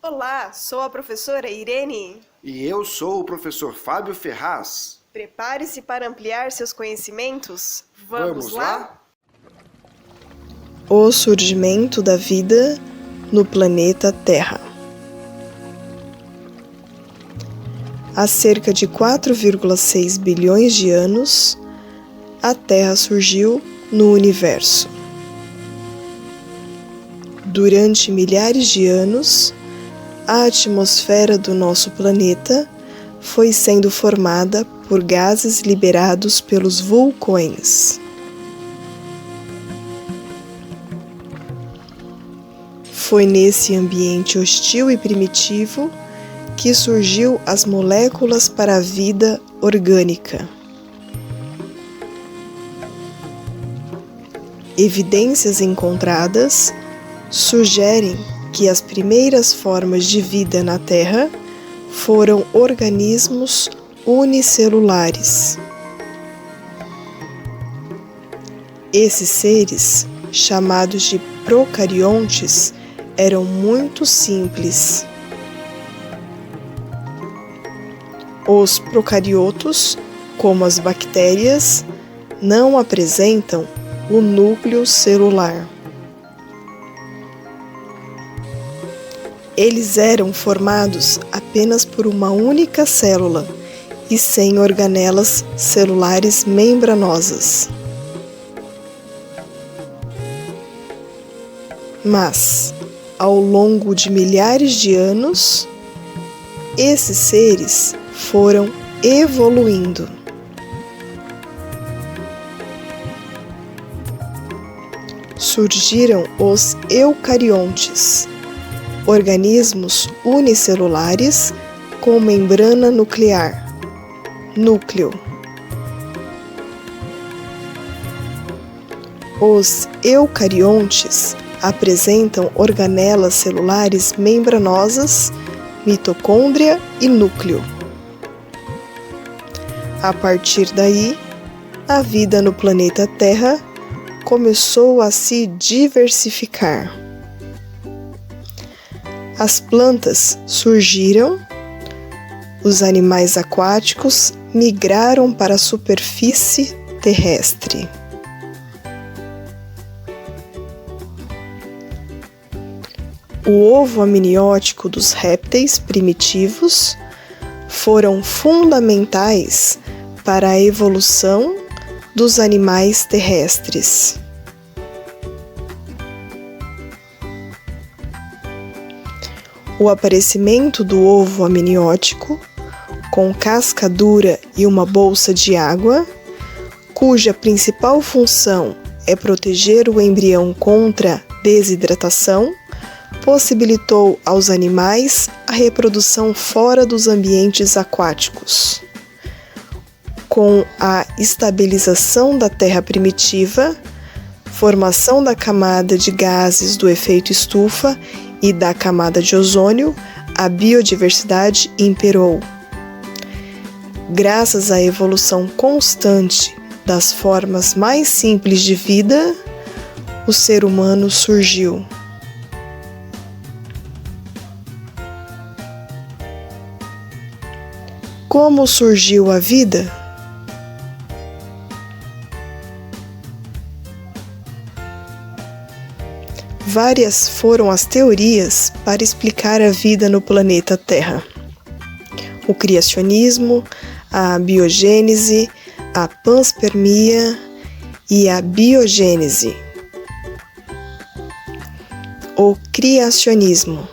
Olá, sou a professora Irene. E eu sou o professor Fábio Ferraz. Prepare-se para ampliar seus conhecimentos. Vamos lá? O surgimento da vida no planeta Terra. Há cerca de 4,6 bilhões de anos, a Terra surgiu no universo. Durante milhares de anos, a atmosfera do nosso planeta foi sendo formada por gases liberados pelos vulcões. Foi nesse ambiente hostil e primitivo que surgiu as moléculas para a vida orgânica. Evidências encontradas sugerem que as primeiras formas de vida na Terra foram organismos unicelulares. Esses seres, chamados de procariontes, eram muito simples. Os procariotos, como as bactérias, não apresentam o núcleo celular. Eles eram formados apenas por uma única célula e sem organelas celulares membranosas. Mas, ao longo de milhares de anos, esses seres foram evoluindo. Surgiram os eucariontes, organismos unicelulares com membrana nuclear, núcleo. Os eucariontes apresentam organelas celulares membranosas, mitocôndria e núcleo. A partir daí, a vida no planeta Terra começou a se diversificar. As plantas surgiram, os animais aquáticos migraram para a superfície terrestre. O ovo amniótico dos répteis primitivos foram fundamentais para a evolução dos animais terrestres. O aparecimento do ovo amniótico, com casca dura e uma bolsa de água, cuja principal função é proteger o embrião contra desidratação, possibilitou aos animais a reprodução fora dos ambientes aquáticos. Com a estabilização da Terra primitiva, formação da camada de gases do efeito estufa e da camada de ozônio, a biodiversidade imperou. Graças à evolução constante das formas mais simples de vida, o ser humano surgiu. Como surgiu a vida? Várias foram as teorias para explicar a vida no planeta Terra. O criacionismo, a biogênese, a panspermia e a biogênese. O criacionismo.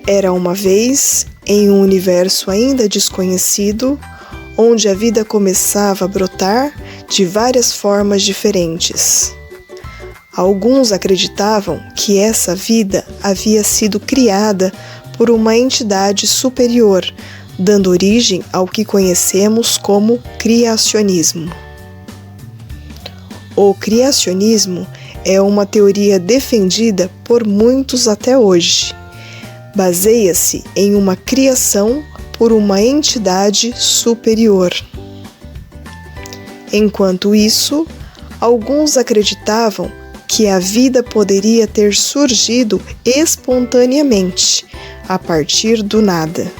Era uma vez, em um universo ainda desconhecido, onde a vida começava a brotar de várias formas diferentes. Alguns acreditavam que essa vida havia sido criada por uma entidade superior, dando origem ao que conhecemos como criacionismo. O criacionismo é uma teoria defendida por muitos até hoje. Baseia-se em uma criação por uma entidade superior. Enquanto isso, alguns acreditavam que a vida poderia ter surgido espontaneamente, a partir do nada.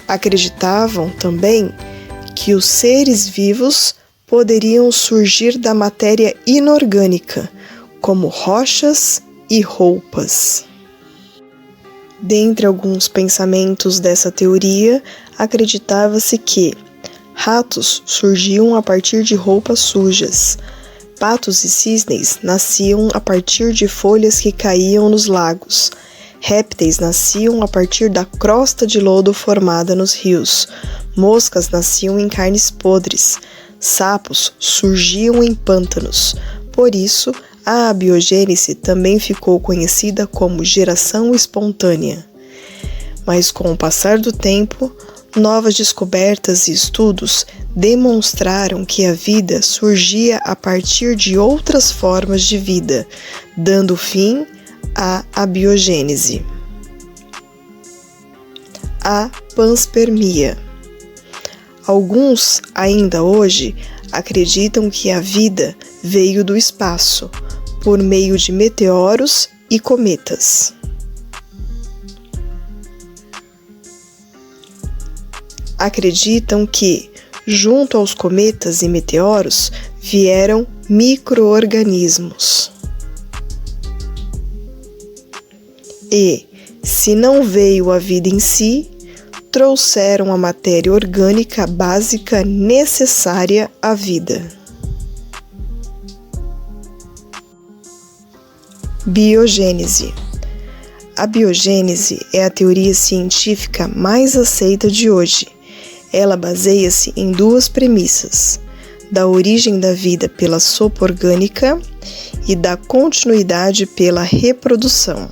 Acreditavam também que os seres vivos poderiam surgir da matéria inorgânica, como rochas e roupas. Dentre alguns pensamentos dessa teoria, acreditava-se que ratos surgiam a partir de roupas sujas, patos e cisnes nasciam a partir de folhas que caíam nos lagos, répteis nasciam a partir da crosta de lodo formada nos rios, moscas nasciam em carnes podres, sapos surgiam em pântanos. Por isso, a abiogênese também ficou conhecida como geração espontânea. Mas com o passar do tempo, novas descobertas e estudos demonstraram que a vida surgia a partir de outras formas de vida, dando fim à abiogênese. A panspermia. Alguns, ainda hoje, acreditam que a vida veio do espaço, por meio de meteoros e cometas. Acreditam que, junto aos cometas e meteoros, vieram micro-organismos. E, se não veio a vida em si, trouxeram a matéria orgânica básica necessária à vida. Biogênese. A biogênese é a teoria científica mais aceita de hoje. Ela baseia-se em duas premissas: da origem da vida pela sopa orgânica e da continuidade pela reprodução.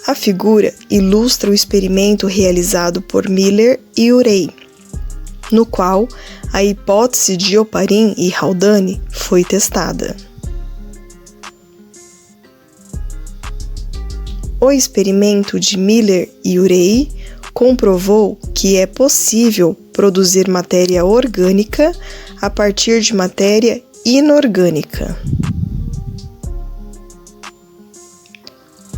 A figura ilustra o experimento realizado por Miller e Urey, no qual a hipótese de Oparin e Haldane foi testada. O experimento de Miller e Urey comprovou que é possível produzir matéria orgânica a partir de matéria inorgânica.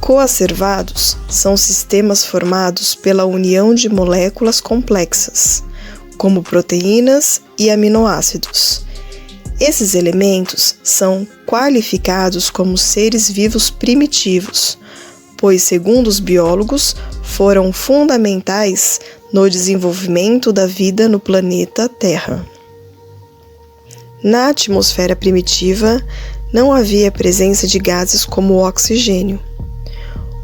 Coacervados são sistemas formados pela união de moléculas complexas, como proteínas e aminoácidos. Esses elementos são qualificados como seres vivos primitivos, pois, segundo os biólogos, foram fundamentais no desenvolvimento da vida no planeta Terra. Na atmosfera primitiva, não havia presença de gases como o oxigênio.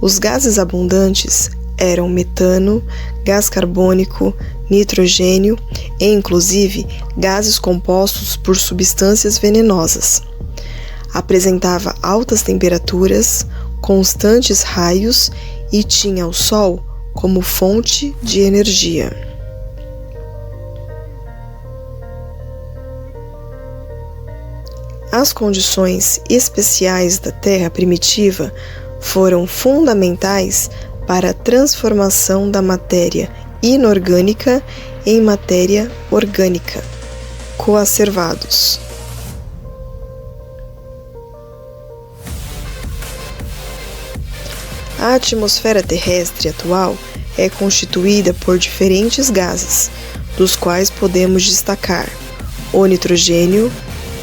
Os gases abundantes eram metano, gás carbônico, nitrogênio e, inclusive, gases compostos por substâncias venenosas. Apresentava altas temperaturas, constantes raios e tinha o Sol como fonte de energia. As condições especiais da Terra primitiva foram fundamentais para a transformação da matéria inorgânica em matéria orgânica, coacervados. A atmosfera terrestre atual é constituída por diferentes gases, dos quais podemos destacar o nitrogênio,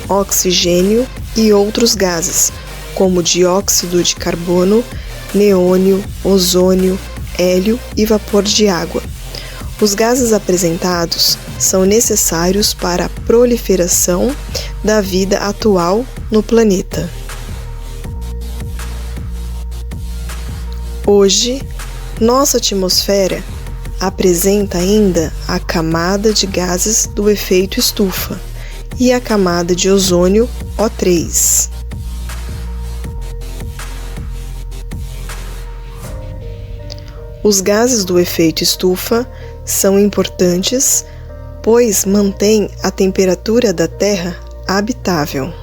oxigênio e outros gases, como dióxido de carbono, neônio, ozônio, hélio e vapor de água. Os gases apresentados são necessários para a proliferação da vida atual no planeta. Hoje, nossa atmosfera apresenta ainda a camada de gases do efeito estufa e a camada de ozônio O3. Os gases do efeito estufa são importantes, pois mantêm a temperatura da Terra habitável.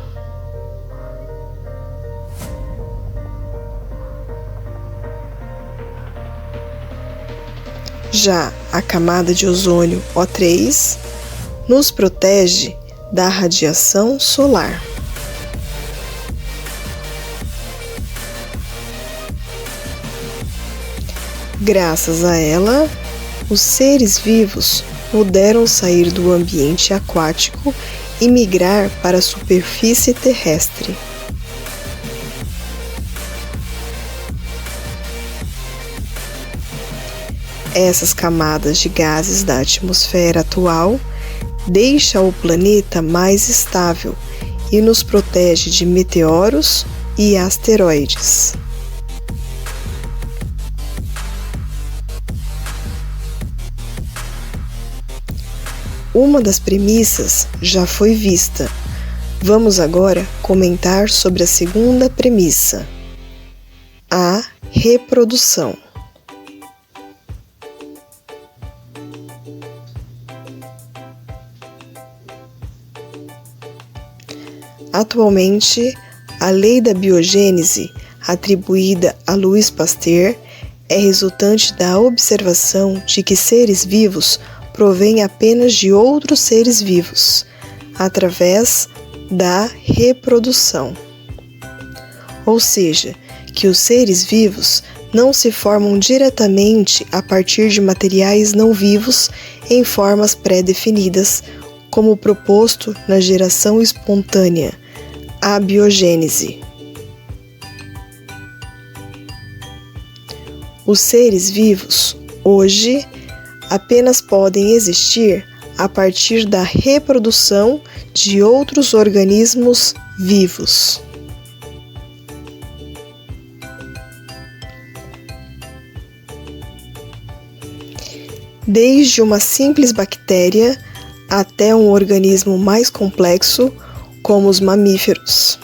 Já a camada de ozônio O3 nos protege da radiação solar. Graças a ela, os seres vivos puderam sair do ambiente aquático e migrar para a superfície terrestre. Essas camadas de gases da atmosfera atual deixam o planeta mais estável e nos protege de meteoros e asteroides. Uma das premissas já foi vista. Vamos agora comentar sobre a segunda premissa: a reprodução. Atualmente, a lei da biogênese, atribuída a Louis Pasteur, é resultante da observação de que seres vivos provêm apenas de outros seres vivos, através da reprodução. Ou seja, que os seres vivos não se formam diretamente a partir de materiais não vivos em formas pré-definidas, como proposto na geração espontânea, a biogênese. Os seres vivos, hoje, apenas podem existir a partir da reprodução de outros organismos vivos. Desde uma simples bactéria até um organismo mais complexo, como os mamíferos.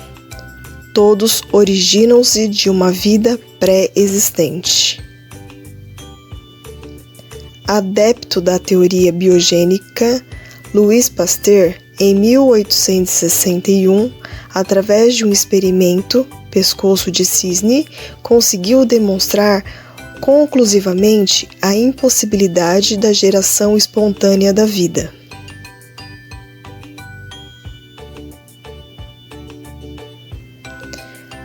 Todos originam-se de uma vida pré-existente. Adepto da teoria biogênica, Louis Pasteur, em 1861, através de um experimento, pescoço de cisne, conseguiu demonstrar conclusivamente a impossibilidade da geração espontânea da vida.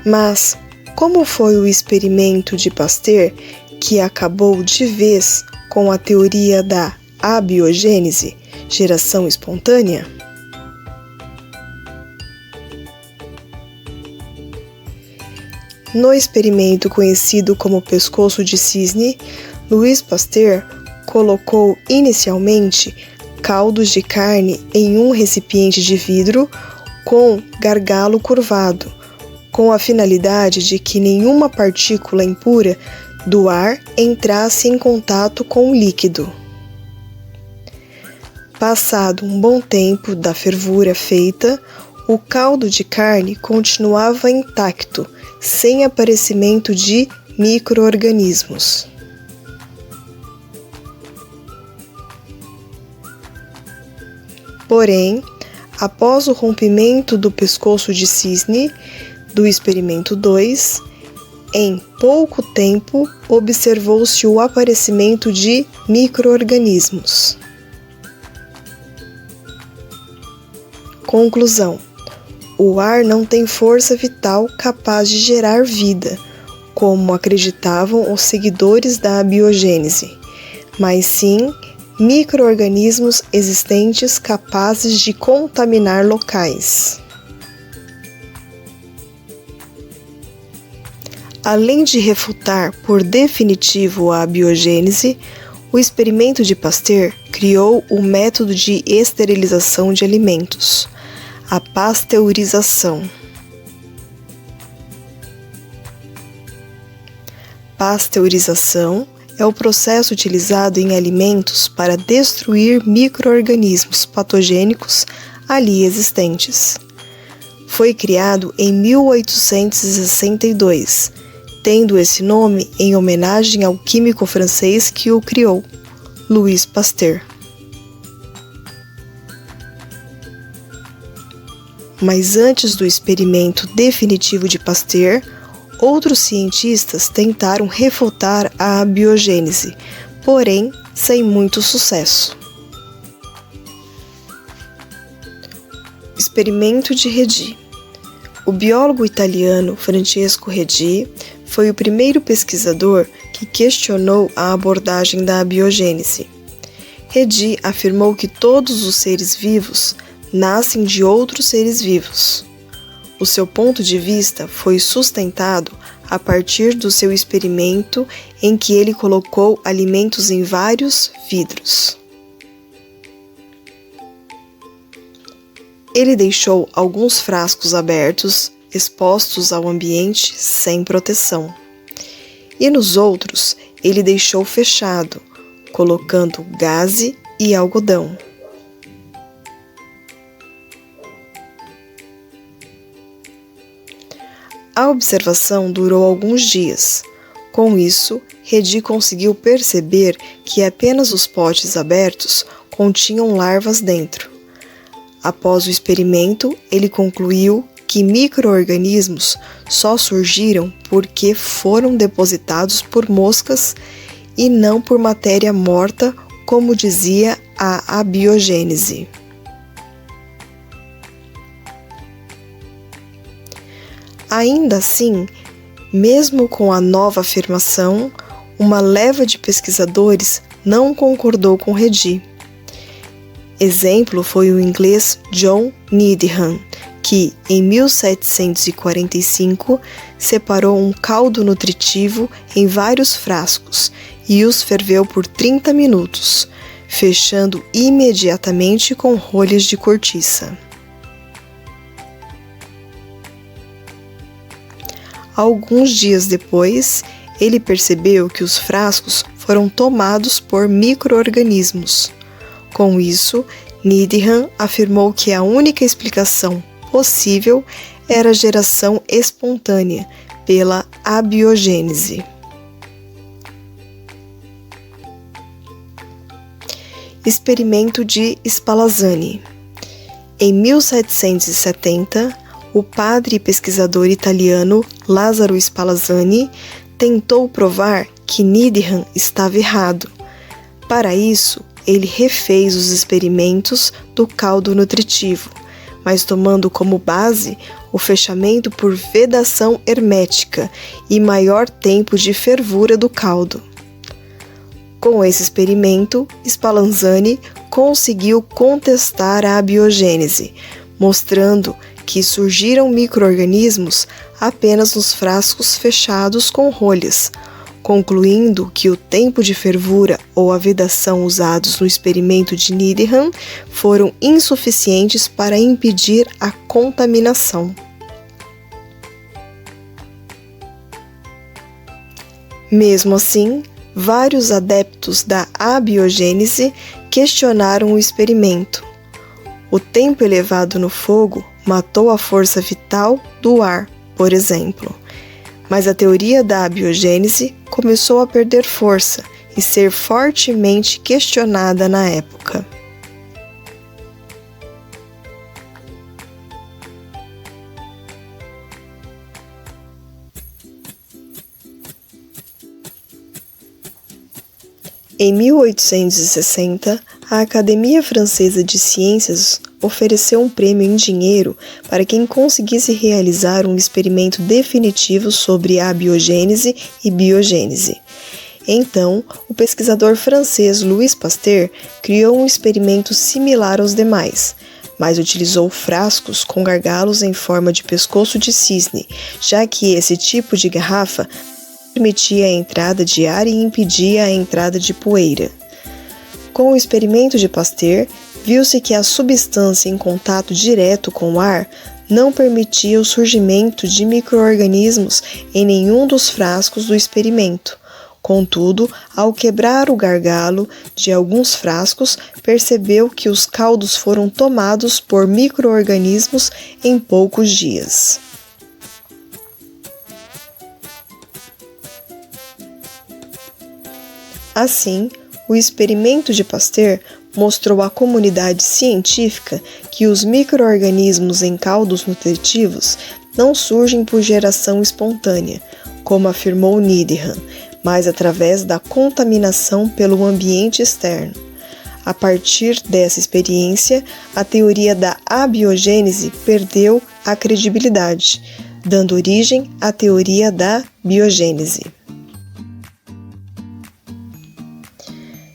Mas, como foi o experimento de Pasteur que acabou de vez com a teoria da abiogênese, geração espontânea? No experimento conhecido como pescoço de cisne, Louis Pasteur colocou inicialmente caldos de carne em um recipiente de vidro com gargalo curvado, com a finalidade de que nenhuma partícula impura do ar entrasse em contato com o líquido. Passado um bom tempo da fervura feita, o caldo de carne continuava intacto, sem aparecimento de micro-organismos. Porém, após o rompimento do pescoço de cisne, do experimento 2, em pouco tempo observou-se o aparecimento de micro-organismos. Conclusão: o ar não tem força vital capaz de gerar vida, como acreditavam os seguidores da abiogênese, mas sim micro-organismos existentes capazes de contaminar locais. Além de refutar por definitivo a biogênese, o experimento de Pasteur criou o método de esterilização de alimentos, a pasteurização. Pasteurização é o processo utilizado em alimentos para destruir micro-organismos patogênicos ali existentes. Foi criado em 1862, tendo esse nome em homenagem ao químico francês que o criou, Louis Pasteur. Mas antes do experimento definitivo de Pasteur, outros cientistas tentaram refutar a abiogênese, porém sem muito sucesso. Experimento de Redi. O biólogo italiano Francesco Redi foi o primeiro pesquisador que questionou a abordagem da abiogênese. Redi afirmou que todos os seres vivos nascem de outros seres vivos. O seu ponto de vista foi sustentado a partir do seu experimento em que ele colocou alimentos em vários vidros. Ele deixou alguns frascos abertos, expostos ao ambiente sem proteção. E nos outros, ele deixou fechado, colocando gaze e algodão. A observação durou alguns dias. Com isso, Redi conseguiu perceber que apenas os potes abertos continham larvas dentro. Após o experimento, ele concluiu que micro-organismos só surgiram porque foram depositados por moscas e não por matéria morta, como dizia a abiogênese. Ainda assim, mesmo com a nova afirmação, uma leva de pesquisadores não concordou com Redi. Exemplo foi o inglês John Needham, que, em 1745, separou um caldo nutritivo em vários frascos e os ferveu por 30 minutos, fechando imediatamente com rolhas de cortiça. Alguns dias depois, ele percebeu que os frascos foram tomados por micro-organismos. Com isso, Needham afirmou que a única explicação possível era a geração espontânea pela abiogênese. Experimento de Spallanzani. Em 1770, o padre e pesquisador italiano Lazzaro Spallanzani tentou provar que Needham estava errado. Para isso, ele refez os experimentos do caldo nutritivo, mas tomando como base o fechamento por vedação hermética e maior tempo de fervura do caldo. Com esse experimento, Spallanzani conseguiu contestar a abiogênese, mostrando que surgiram micro-organismos apenas nos frascos fechados com rolhas, concluindo que o tempo de fervura ou a vedação usados no experimento de Needham foram insuficientes para impedir a contaminação. Mesmo assim, vários adeptos da abiogênese questionaram o experimento. O tempo elevado no fogo matou a força vital do ar, por exemplo. Mas a teoria da abiogênese começou a perder força e ser fortemente questionada na época. Em 1860, a Academia Francesa de Ciências ofereceu um prêmio em dinheiro para quem conseguisse realizar um experimento definitivo sobre a abiogênese e biogênese. Então, o pesquisador francês Louis Pasteur criou um experimento similar aos demais, mas utilizou frascos com gargalos em forma de pescoço de cisne, já que esse tipo de garrafa permitia a entrada de ar e impedia a entrada de poeira. Com o experimento de Pasteur, viu-se que a substância em contato direto com o ar não permitia o surgimento de micro-organismos em nenhum dos frascos do experimento. Contudo, ao quebrar o gargalo de alguns frascos, percebeu que os caldos foram tomados por micro-organismos em poucos dias. Assim, o experimento de Pasteur mostrou à comunidade científica que os micro-organismos em caldos nutritivos não surgem por geração espontânea, como afirmou Needham, mas através da contaminação pelo ambiente externo. A partir dessa experiência, a teoria da abiogênese perdeu a credibilidade. dando origem à teoria da biogênese.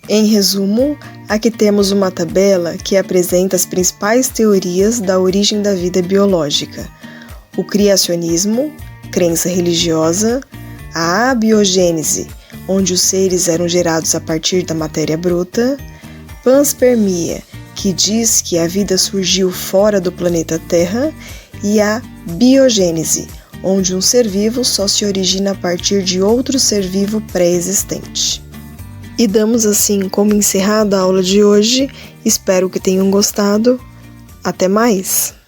Em resumo, aqui temos uma tabela que apresenta as principais teorias da origem da vida biológica: o criacionismo, crença religiosa; a abiogênese, onde os seres eram gerados a partir da matéria bruta; panspermia, que diz que a vida surgiu fora do planeta Terra; e a biogênese, onde um ser vivo só se origina a partir de outro ser vivo pré-existente. E damos assim como encerrada a aula de hoje. Espero que tenham gostado. Até mais!